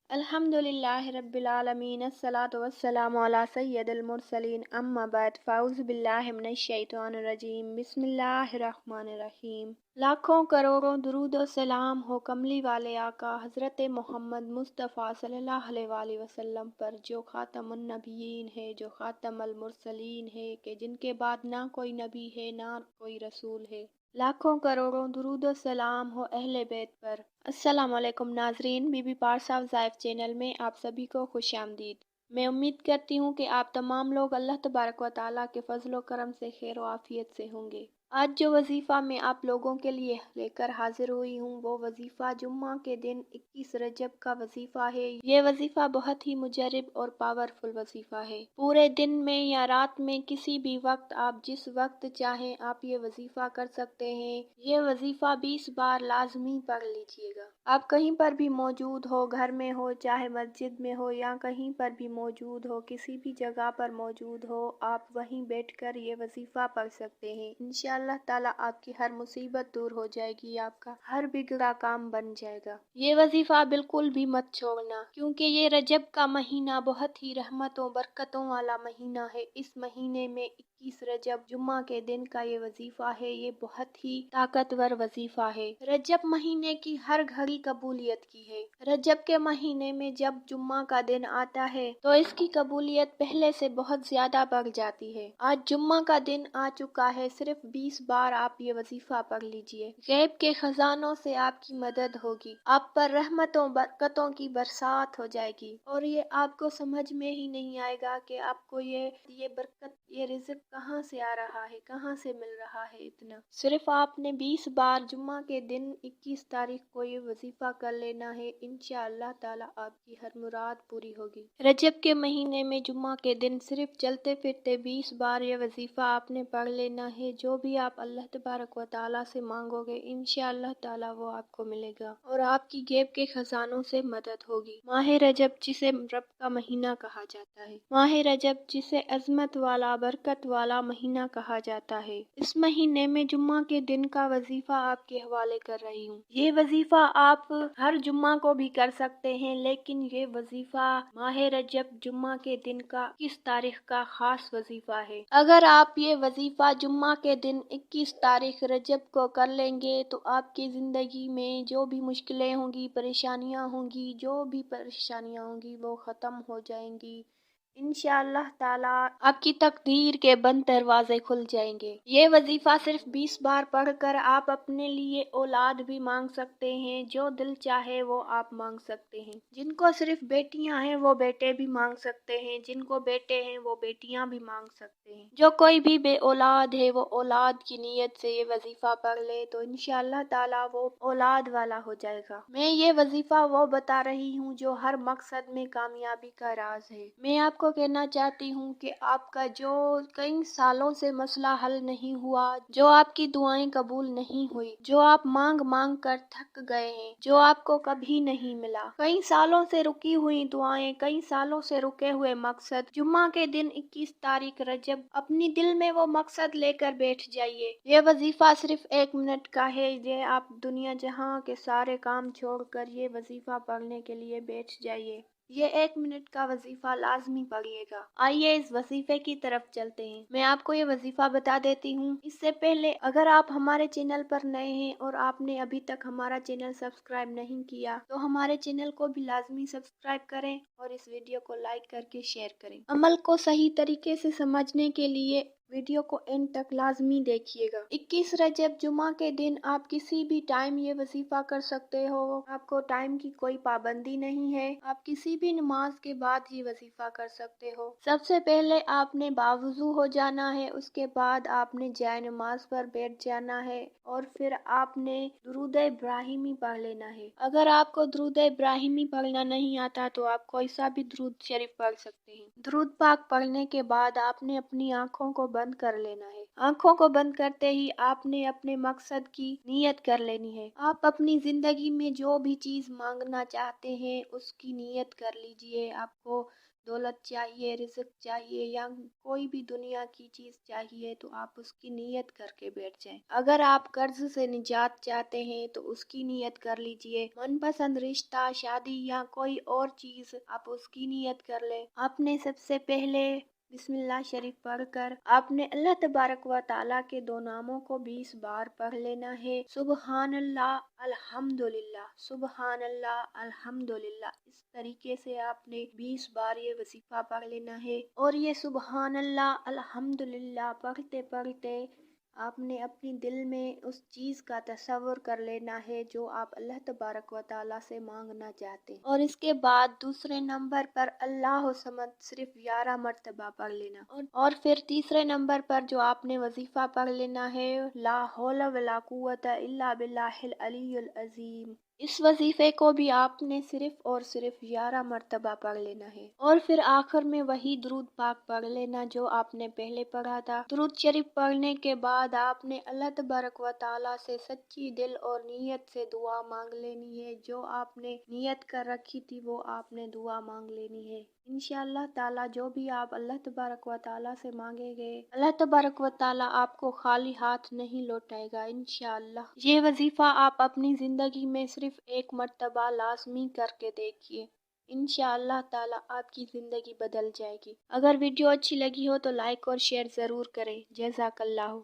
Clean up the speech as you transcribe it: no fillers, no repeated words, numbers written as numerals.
अल्हम्दुलिल्लाहि रब्बिल आलमीन अस्सलातु वस्सलामु अला सय्यदिल मुरसलीन अम्मा बाद फ़ाऊज़ु बिल्लाहि मिनश शैतानिर रजीम बिस्मिल्लाहिर रहमानिर रहीम। लाखों करोड़ों दुरूद और सलाम हो कमली वाले आका हज़रत मोहम्मद मुस्तफ़ा सल्लल्लाहु अलैहि वसल्लम पर, जो ख़ातमुन नबिय्यीन है, जो ख़ातमुल मुरसलीन है, कि जिनके बाद ना कोई नबी है ना कोई रसूल है। लाखों करोड़ों दुरूद और सलाम हो अहले बैत पर। अस्सलाम वालेकुम नाजरीन, बीबी पारसा ज़ाइफ चैनल में आप सभी को खुश आमदीद। मैं उम्मीद करती हूँ कि आप तमाम लोग अल्लाह तबारक व तआला के फजल व करम से खैर व आफियत से होंगे। आज जो वजीफ़ा मैं आप लोगों के लिए लेकर हाजिर हुई हूँ वो वजीफ़ा जुम्मा के दिन 21 रजब का वजीफ़ा है। ये वजीफ़ा बहुत ही मुजरब और पावरफुल वजीफ़ा है। पूरे दिन में या रात में किसी भी वक्त आप जिस वक्त चाहें आप ये वजीफ़ा कर सकते हैं। ये वजीफ़ा 20 बार लाजमी पढ़ लीजिएगा। आप कहीं पर भी मौजूद हो, घर में हो, चाहे मस्जिद में हो या कहीं पर भी मौजूद हो, किसी भी जगह पर मौजूद हो, आप वहीं बैठकर ये वजीफ़ा पढ़ सकते हैं। इंशाअल्लाह ताला आपकी हर मुसीबत दूर हो जाएगी, आपका हर बिगड़ा काम बन जाएगा। ये वजीफ़ा बिल्कुल भी मत छोड़ना, क्योंकि ये रजब का महीना बहुत ही रहमतों बरकतों वाला महीना है। इस महीने में 21 रजब जुम्मा के दिन का ये वजीफ़ा है। ये बहुत ही ताकतवर वजीफ़ा है। रजब महीने की हर घड़ी कबूलियत की है। रजब के महीने में जब जुम्मा का दिन आता है तो इसकी कबूलियत पहले से बहुत ज्यादा बढ़ जाती है। आज जुम्मा का दिन आ चुका है, सिर्फ 20 बार आप ये वजीफा पढ़ लीजिए। गैब के खजानों से आपकी मदद होगी, आप पर रहमतों बरकतों की बरसात हो जाएगी और ये आपको समझ में ही नहीं आएगा कि आपको ये बरकत, ये रिज़्क कहाँ से आ रहा है, कहाँ से मिल रहा है इतना। सिर्फ आपने 20 बार जुम्मा के दिन 21 तारीख को ये वजीफा कर लेना है। इंशाअल्लाह ताला आपकी हर मुराद पूरी होगी। रजब के महीने में जुम्मा के दिन सिर्फ चलते फिरते 20 बार ये वजीफा आपने पढ़ लेना है। जो भी आप अल्लाह तबारक व तआला से मांगोगे इंशाअल्लाह ताला वो आपको मिलेगा और आपकी गैब के खजानों से मदद होगी। माह रजब जिसे रब का महीना कहा जाता है, माह रजब जिसे अजमत वाला बरकत वाला महीना कहा जाता है। इस महीने में जुम्मा के दिन का वजीफा आपके हवाले कर रही हूँ। ये वजीफा आप हर जुम्मा को भी कर सकते हैं, लेकिन ये वजीफा माह रजब जुम्मा के दिन का 21 तारीख का खास वजीफा है। अगर आप ये वजीफा जुम्मा के दिन 21 तारीख रजब को कर लेंगे तो आपकी जिंदगी में जो भी मुश्किलें होंगी, परेशानियां होंगी, जो भी परेशानियां होंगी वो खत्म हो जाएंगी। इंशाअल्लाह ताला आपकी तकदीर के बंद दरवाजे खुल जाएंगे। ये वजीफा सिर्फ 20 बार पढ़कर आप अपने लिए औलाद भी मांग सकते हैं। जो दिल चाहे वो आप मांग सकते हैं। जिनको सिर्फ बेटियां हैं वो बेटे भी मांग सकते हैं, जिनको बेटे हैं वो बेटियां भी मांग सकते हैं। जो कोई भी बे औलाद है वो औलाद की नीयत से ये वजीफा पढ़ ले तो इंशाअल्लाह ताला वो औलाद वाला हो जाएगा। मैं ये वजीफा वो बता रही हूँ जो हर मकसद में कामयाबी का राज है। मैं आपको कहना चाहती हूँ कि आपका जो कई सालों से मसला हल नहीं हुआ, जो आपकी दुआएं कबूल नहीं हुई, जो आप मांग मांग कर थक गए हैं, जो आपको कभी नहीं मिला, कई सालों से रुकी हुई दुआएं, कई सालों से रुके हुए मकसद, जुम्मा के दिन 21 तारीख रजब अपनी दिल में वो मकसद लेकर बैठ जाइए। ये वजीफा सिर्फ 1 मिनट का है। ये आप दुनिया जहां के सारे काम छोड़कर ये वजीफा पढ़ने के लिए बैठ जाइए। ये 1 मिनट का वजीफा लाजमी पढ़िएगा। आइए इस वजीफे की तरफ चलते हैं। मैं आपको ये वजीफा बता देती हूँ। इससे पहले अगर आप हमारे चैनल पर नए हैं और आपने अभी तक हमारा चैनल सब्सक्राइब नहीं किया तो हमारे चैनल को भी लाजमी सब्सक्राइब करें और इस वीडियो को लाइक करके शेयर करें। अमल को सही तरीके से समझने के लिए वीडियो को एंड तक लाजमी देखिएगा। 21 रजब जुमा के दिन आप किसी भी टाइम ये वजीफा कर सकते हो। आपको टाइम की कोई पाबंदी नहीं है। आप किसी भी नमाज के बाद ये वजीफा कर सकते हो। सबसे पहले आपने बावुजू हो जाना है, उसके बाद आपने जाए नमाज पर बैठ जाना है और फिर आपने दुरूद इब्राहिमी पढ़ लेना है। अगर आपको दुरूद इब्राहिमी पढ़ना नहीं आता तो आप कोई सा भी दुरूद शरीफ पढ़ सकते हैं। दुरूद पाक पढ़ने के बाद आपने अपनी आंखों को بند کر لینا ہے۔ آنکھوں کو بند کرتے ہی آپ نے اپنے مقصد کی نیت کر لینی ہے۔ آپ اپنی زندگی میں جو بھی چیز مانگنا چاہتے ہیں اس کی نیت کر لیجئے۔ آپ کو دولت چاہیے، رزق چاہیے یا کوئی بھی دنیا کی چیز چاہیے تو آپ اس کی نیت کر کے بیٹھ جائیں۔ اگر آپ قرض سے نجات چاہتے ہیں تو اس کی نیت کر لیجئے۔ من پسند رشتہ، شادی یا کوئی اور چیز، آپ اس کی نیت کر لیں۔ آپ نے سب سے پہلے بسم اللہ شریف پڑھ کر آپ نے اللہ تبارک و تعالیٰ کے 2 ناموں کو 20 بار پڑھ لینا ہے۔ سبحان اللہ الحمدللہ، سبحان اللہ الحمدللہ، اس طریقے سے آپ نے 20 بار یہ وظیفہ پڑھ لینا ہے۔ اور یہ سبحان اللہ الحمدللہ پڑھتے پڑھتے آپ نے اپنی دل میں اس چیز کا تصور کر لینا ہے جو آپ اللہ تبارک و تعالیٰ سے مانگنا چاہتے ہیں، اور اس کے بعد دوسرے نمبر پر اللہ الصمد صرف 11 مرتبہ پڑھ لینا، اور پھر تیسرے نمبر پر جو آپ نے وظیفہ پڑھ لینا ہے لا حول ولا قوت الا باللہ العلی العظیم۔ اس وظیفے کو بھی آپ نے صرف اور صرف 11 مرتبہ پڑھ لینا ہے، اور پھر آخر میں وہی درود پاک پڑھ لینا جو آپ نے پہلے پڑھا تھا۔ درود شریف پڑھنے کے بعد آپ نے اللہ تبارک و تعالیٰ سے سچی دل اور نیت سے دعا مانگ لینی ہے۔ جو آپ نے نیت کر رکھی تھی وہ آپ نے دعا مانگ لینی ہے۔ انشاءاللہ تعالیٰ جو بھی آپ اللہ تبارک و تعالیٰ سے مانگے گے، اللہ تبارک و تعالیٰ آپ کو خالی ہاتھ نہیں لوٹائے گا انشاءاللہ۔ یہ وظیفہ آپ اپنی زندگی میں صرف 1 مرتبہ لازمی کر کے دیکھیے، انشاءاللہ تعالیٰ آپ کی زندگی بدل جائے گی۔ اگر ویڈیو اچھی لگی ہو تو لائک اور شیئر ضرور کریں۔ جزاک اللہ۔